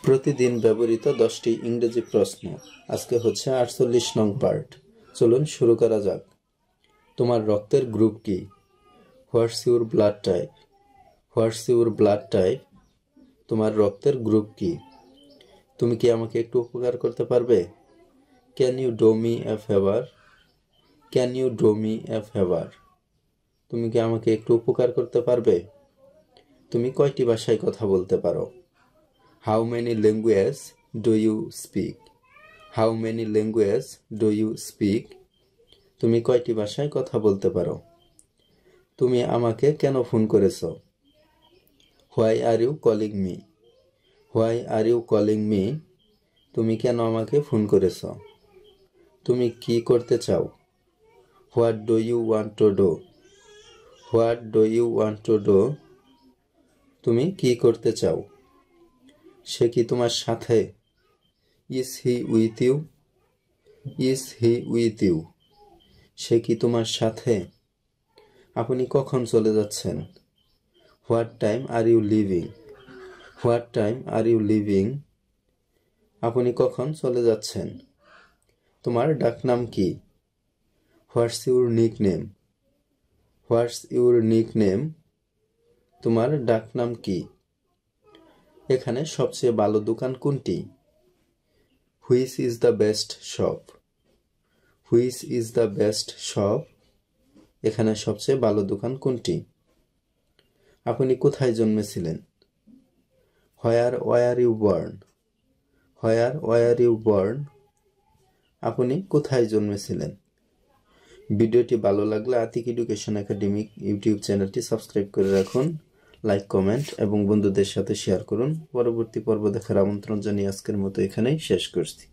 প্রতিদিন ব্যবহৃত 10টি ইংরেজি প্রশ্ন। আজকে হচ্ছে 48 নং পার্ট। চলুন শুরু করা যাক। তোমার রক্তের গ্রুপ কি? What's your blood type? What's your blood type? তোমার রক্তের গ্রুপ কি? তুমি কি আমাকে একটু উপকার করতে পারবে? Can you do me a favour? Can you do me a favour? তুমি কি আমাকে একটু উপকার করতে পারবে? তুমি কয়টি ভাষায় কথা বলতে পারো? How many languages do you speak? How many languages do you speak? তুমি কয়টি ভাষায় কথা বলতে পারো? তুমি আমাকে কেন ফোন করেছো? Why are you calling me? Why are you calling me? তুমি কেন আমাকে ফোন করেছো? তুমি কি করতে চাও? What do you want to do? What do you want to do? তুমি কি করতে চাও? সে কি তোমার সাথে? Is he with you? Is he with you? সে কি তোমার সাথে? আপনি কখন চলে যাচ্ছেন? What time are you leaving? What time are you leaving? আপনি কখন চলে যাচ্ছেন? তোমার ডাকনাম কি? What's your nickname? What's your nickname? তোমার ডাকনাম কি? এখানে সবচেয়ে ভালো দোকান কোনটি? Which is the best shop? Which is the best shop? এখানে সবচেয়ে ভালো দোকান কোনটি? আপনি কোথায় জন্মেছিলেন? Where were you born? Where were you born? আপনি কোথায় জন্মেছিলেন? ভিডিওটি ভালো লাগলে আতিক এডুকেশন একাডেমিক ইউটিউব চ্যানেলটি সাবস্ক্রাইব করে রাখুন, লাইক, কমেন্ট এবং বন্ধুদের সাথে শেয়ার করুন। পরবর্তী পর্ব দেখার আমন্ত্রণ জানিয়ে আজকের মতো এখানেই শেষ করছি।